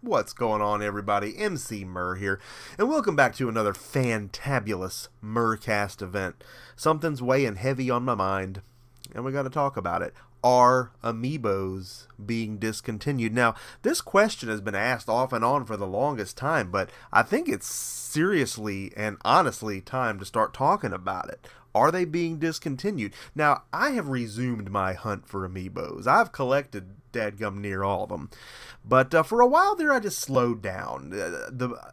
What's going on, everybody? Emceemur here, and welcome back to another fantabulous Murcast event. Something's weighing heavy on my mind, and we got to talk about it. Are Amiibos being discontinued? Now, this question has been asked off and on for the longest time, but I think it's seriously and honestly time to start talking about it. Are they being discontinued? Now, I have resumed my hunt for Amiibos. I've collected dadgum near all of them. But for a while there, I just slowed down.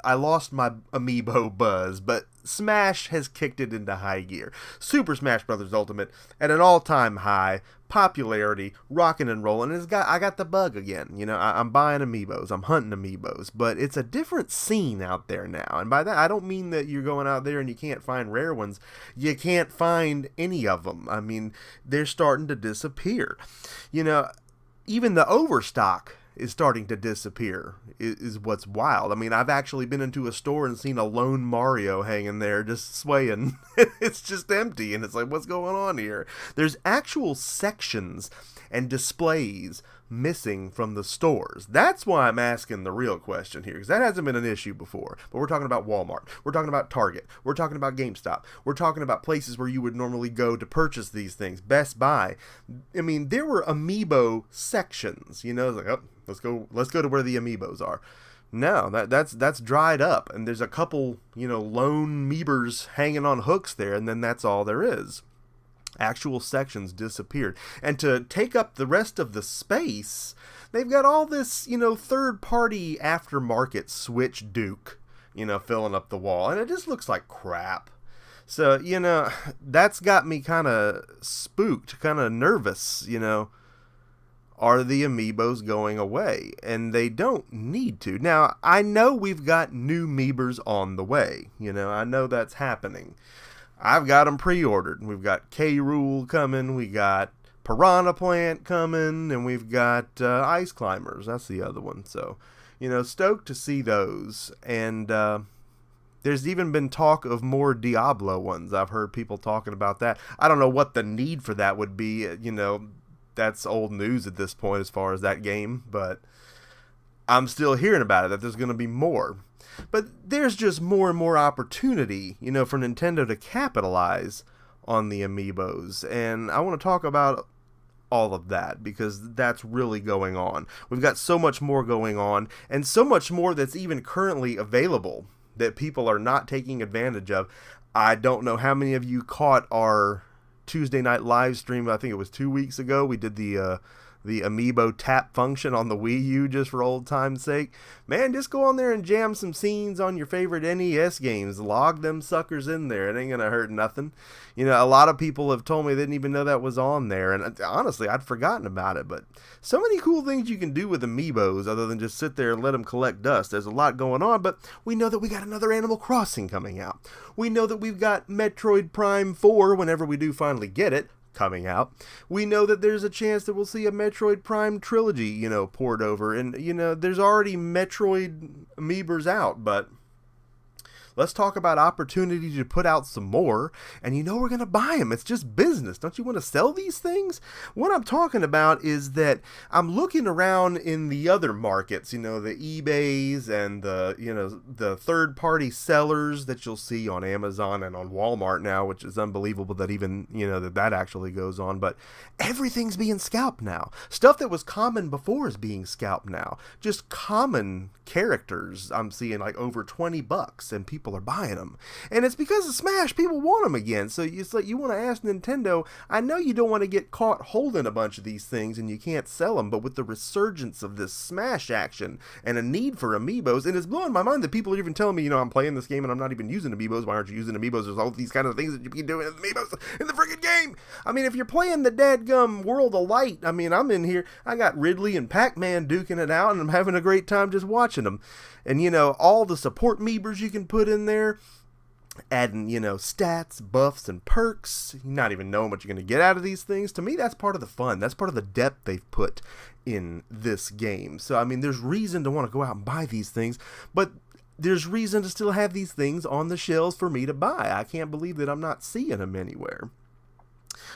I lost my Amiibo buzz, but Smash has kicked it into high gear. Super Smash Bros. Ultimate at an all-time high. Popularity, rocking and rolling. I got the bug again. You know, I'm buying Amiibos. I'm hunting Amiibos. But it's a different scene out there now. And by that, I don't mean that you're going out there and you can't find rare ones. You can't find any of them. I mean, they're starting to disappear. You know, even the overstock is starting to disappear, is what's wild. I mean, I've actually been into a store and seen a lone Mario hanging there just swaying. It's just empty, and it's like, what's going on here? There's actual sections and displays missing from the stores. That's why I'm asking the real question here, because that hasn't been an issue before. But we're talking about Walmart. We're talking about Target. We're talking about GameStop. We're talking about places where you would normally go to purchase these things. Best Buy. I mean, there were Amiibo sections. You know, it's like, oh, let's go to where the Amiibos are. No, that's dried up, and there's a couple, you know, lone Meebers hanging on hooks there, and then that's all there is. Actual sections disappeared. And to take up the rest of the space, they've got all this, you know, third-party aftermarket Switch Duke, you know, filling up the wall. And it just looks like crap. So, you know, that's got me kind of spooked, kind of nervous, you know. Are the Amiibos going away? And they don't need to. Now, I know we've got new Meebers on the way. You know, I know that's happening. I've got them pre-ordered. We've got K-Rool coming, we got Piranha Plant coming, and we've got Ice Climbers. That's the other one. So, you know, stoked to see those. And there's even been talk of more Diablo ones. I've heard people talking about that. I don't know what the need for that would be. You know, that's old news at this point as far as that game. But I'm still hearing about it, that there's going to be more. But there's just more and more opportunity, you know, for Nintendo to capitalize on the Amiibos. And I want to talk about all of that, because that's really going on. We've got so much more going on, and so much more that's even currently available that people are not taking advantage of. I don't know how many of you caught our Tuesday night live stream. I think it was 2 weeks ago. We did the Amiibo tap function on the Wii U, just for old time's sake. Man, just go on there and jam some scenes on your favorite NES games. Log them suckers in there. It ain't gonna hurt nothing. You know, a lot of people have told me they didn't even know that was on there, and honestly, I'd forgotten about it. But so many cool things you can do with Amiibos other than just sit there and let them collect dust. There's a lot going on, but we know that we got another Animal Crossing coming out. We know that we've got Metroid Prime 4, whenever we do finally get it, coming out. We know that there's a chance that we'll see a Metroid Prime trilogy, you know, poured over. And, you know, there's already Metroid Amiibos out, but let's talk about opportunity to put out some more. And you know we're going to buy them. It's just business. Don't you want to sell these things? What I'm talking about is that I'm looking around in the other markets, you know, the eBays and the, you know, the third-party sellers that you'll see on Amazon and on Walmart now, which is unbelievable that even, you know, that actually goes on. But everything's being scalped now. Stuff that was common before is being scalped now. Just common characters I'm seeing like over $20, and people are buying them. And it's because of Smash. People want them again. So it's like, you want to ask Nintendo, I know you don't want to get caught holding a bunch of these things and you can't sell them, but with the resurgence of this Smash action and a need for Amiibos, and it's blowing my mind that people are even telling me, you know, I'm playing this game and I'm not even using Amiibos. Why aren't you using Amiibos? There's all these kind of things that you can do in Amiibos in the freaking game. I mean, if you're playing the dadgum World of Light, I mean, I'm in here, I got Ridley and Pac-Man duking it out, and I'm having a great time just watching them. And, you know, all the support Meebers you can put in there, adding, you know, stats, buffs, and perks, not even knowing what you're going to get out of these things. To me, that's part of the fun. That's part of the depth they've put in this game. So, I mean, there's reason to want to go out and buy these things, but there's reason to still have these things on the shelves for me to buy. I can't believe that I'm not seeing them anywhere.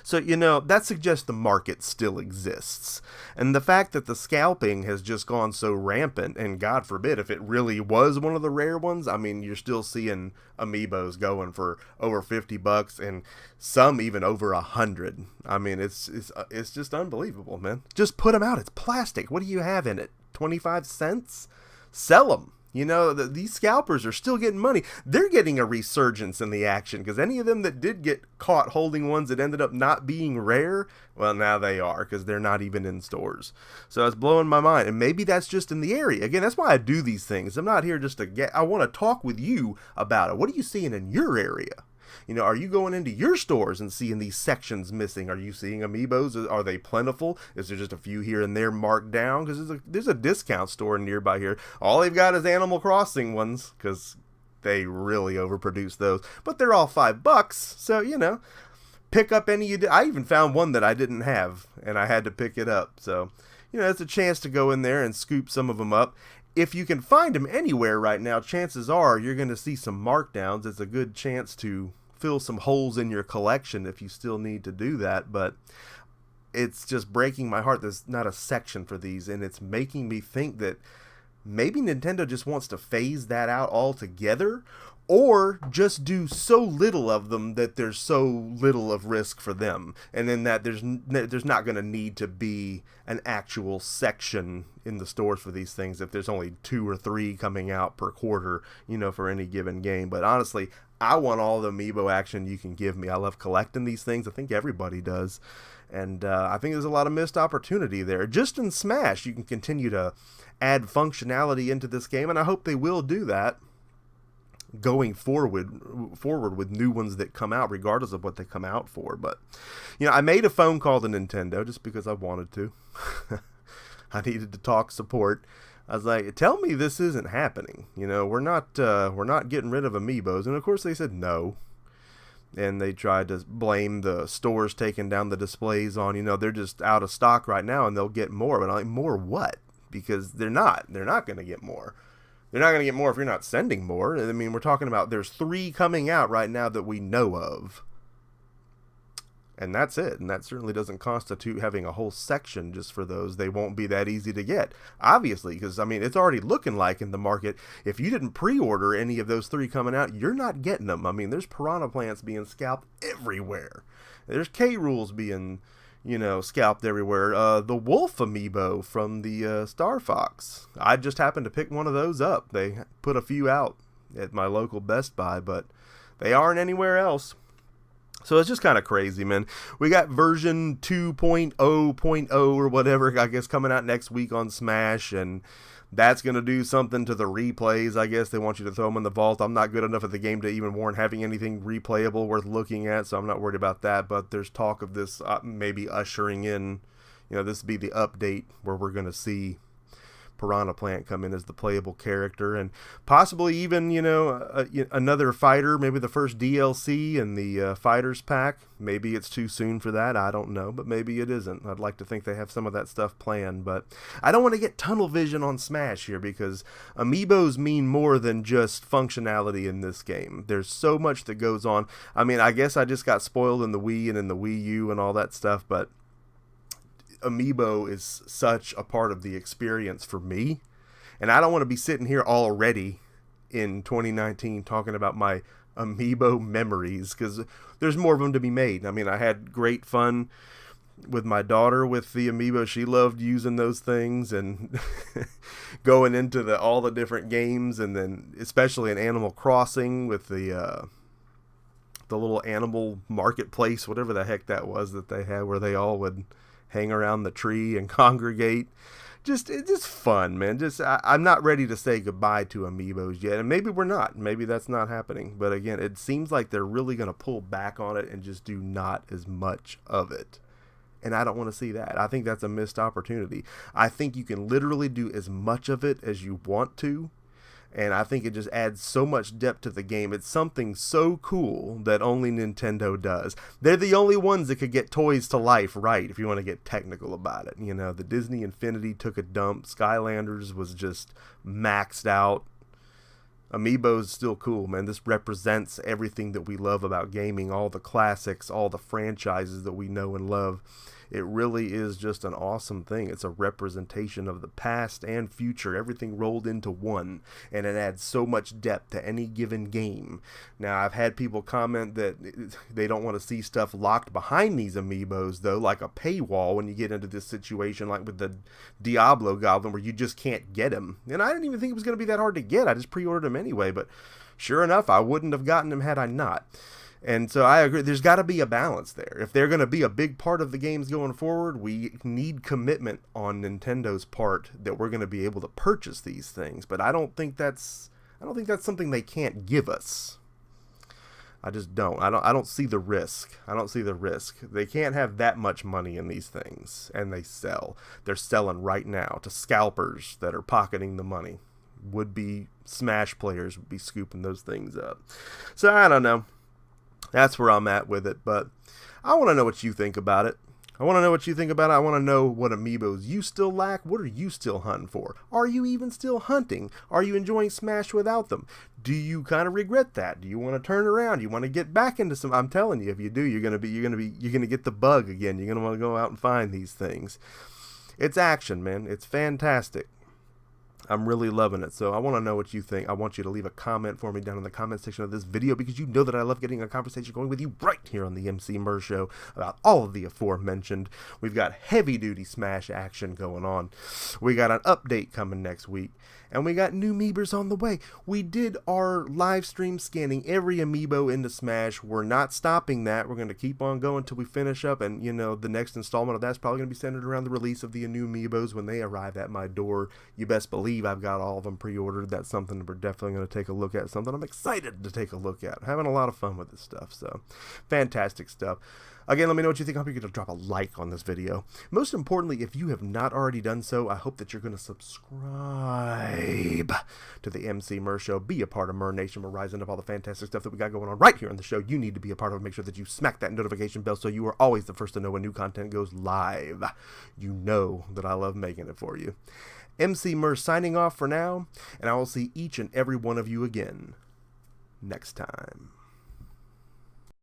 So, that suggests the market still exists. And the fact that the scalping has just gone so rampant, and God forbid if it really was one of the rare ones, I mean, you're still seeing Amiibos going for over $50 and some even over $100. I mean, it's just unbelievable, man. Just put them out. It's plastic. What do you have in it? 25 cents? Sell them. These scalpers are still getting money. They're getting a resurgence in the action, because any of them that did get caught holding ones that ended up not being rare, well, now they are, because they're not even in stores. So it's blowing my mind, and maybe that's just in the area. Again, that's why I do these things. I'm not here just I want to talk with you about it. What are you seeing in your area? Are you going into your stores and seeing these sections missing? Are you seeing Amiibos? Are they plentiful? Is there just a few here and there marked down? Because there's a discount store nearby here. All they've got is Animal Crossing ones, because they really overproduce those. But they're all $5, so, pick up any you did. I even found one that I didn't have, and I had to pick it up. So, it's a chance to go in there and scoop some of them up. If you can find them anywhere right now, chances are you're going to see some markdowns. It's a good chance to fill some holes in your collection if you still need to do that, but it's just breaking my heart there's not a section for these, and it's making me think that maybe Nintendo just wants to phase that out altogether, or just do so little of them that there's so little of risk for them, and then that there's not going to need to be an actual section in the stores for these things if there's only 2 or 3 coming out per quarter, for any given game. But honestly, I want all the Amiibo action you can give me. I love collecting these things. I think everybody does. And I think there's a lot of missed opportunity there. Just in Smash, you can continue to add functionality into this game, and I hope they will do that going forward with new ones that come out, regardless of what they come out for. But, I made a phone call to Nintendo just because I wanted to. I needed to talk support. I was like, tell me this isn't happening. We're not getting rid of Amiibos. And of course they said no. And they tried to blame the stores taking down the displays on, they're just out of stock right now and they'll get more. But I'm like, more what? Because they're not going to get more. They're not going to get more if you're not sending more. I mean, we're talking about there's 3 coming out right now that we know of. And that's it. And that certainly doesn't constitute having a whole section just for those. They won't be that easy to get, obviously, because, it's already looking like in the market, if you didn't pre-order any of those 3 coming out, you're not getting them. There's piranha plants being scalped everywhere. There's K-Rules being, scalped everywhere. The Wolf Amiibo from the Star Fox. I just happened to pick one of those up. They put a few out at my local Best Buy, but they aren't anywhere else. So it's just kind of crazy, man. We got version 2.0.0 or whatever, I guess, coming out next week on Smash, and that's going to do something to the replays. I guess they want you to throw them in the vault. I'm not good enough at the game to even warrant having anything replayable worth looking at, so I'm not worried about that. But there's talk of this maybe ushering in, this would be the update where we're going to see Piranha Plant come in as the playable character, and possibly even another fighter, maybe the first DLC in the fighters pack. Maybe it's too soon for that, I don't know, but maybe it isn't. I'd like to think they have some of that stuff planned, but I don't want to get tunnel vision on Smash here, because Amiibos mean more than just functionality in this game. There's so much that goes on. I guess I just got spoiled in the Wii and in the Wii U and all that stuff, but Amiibo is such a part of the experience for me, and I don't want to be sitting here already in 2019 talking about my Amiibo memories, because there's more of them to be made. I had great fun with my daughter with the Amiibo. She loved using those things and going into all the different games, and then especially in Animal Crossing with the little animal marketplace, whatever the heck that was that they had, where they all would hang around the tree and congregate. It's just fun, man. I'm not ready to say goodbye to Amiibos yet, and maybe we're not. Maybe that's not happening. But again, it seems like they're really going to pull back on it and just do not as much of it. And I don't want to see that. I think that's a missed opportunity. I think you can literally do as much of it as you want to, and I think it just adds so much depth to the game. It's something so cool that only Nintendo does. They're the only ones that could get toys to life right, if you want to get technical about it. The Disney Infinity took a dump. Skylanders was just maxed out. Amiibo's still cool, man. This represents everything that we love about gaming, all the classics, all the franchises that we know and love. It really is just an awesome thing. It's a representation of the past and future, everything rolled into one, and it adds so much depth to any given game. Now, I've had people comment that they don't want to see stuff locked behind these Amiibos, though, like a paywall when you get into this situation like with the Diablo Goblin where you just can't get him. And I didn't even think it was going to be that hard to get. I just pre-ordered him anyway, but sure enough, I wouldn't have gotten him had I not. And so I agree, there's got to be a balance there. If they're going to be a big part of the games going forward, we need commitment on Nintendo's part that we're going to be able to purchase these things. But I don't think that's something they can't give us. I just don't. I don't see the risk. I don't see the risk. They can't have that much money in these things, and they sell. They're selling right now to scalpers that are pocketing the money. Would-be Smash players would be scooping those things up. So I don't know. That's where I'm at with it, but I want to know what you think about it. I want to know what you think about it. I want to know what Amiibos you still lack. What are you still hunting for? Are you even still hunting? Are you enjoying Smash without them? Do you kind of regret that? Do you want to turn around? You want to get back into some? I'm telling you, if you do, you're gonna get the bug again. You're gonna want to go out and find these things. It's action, man. It's fantastic. I'm really loving it, so I want to know what you think. I want you to leave a comment for me down in the comment section of this video, because you know that I love getting a conversation going with you right here on the Emceemur Show about all of the aforementioned. We've got heavy-duty Smash action going on. We got an update coming next week, and we got new Amiibos on the way. We did our live stream scanning every Amiibo into Smash. We're not stopping that. We're going to keep on going until we finish up, and, you know, the next installment of that's probably going to be centered around the release of the new Amiibos when they arrive at my door. You best believe I've got all of them pre-ordered. That's something we're definitely going to take a look at, something I'm excited to take a look at. Having a lot of fun with this stuff, so fantastic stuff. Again, let me know what you think. I hope you're going to drop a like on this video. Most importantly, if you have not already done so, I hope that you're going to subscribe to the Emceemur Show. Be a part of Mur Nation. We're rising up all the fantastic stuff that we got going on right here on the show. You need to be a part of it. Make sure that you smack that notification bell so you are always the first to know when new content goes live. You know that I love making it for you. Emceemur signing off for now, and I will see each and every one of you again next time.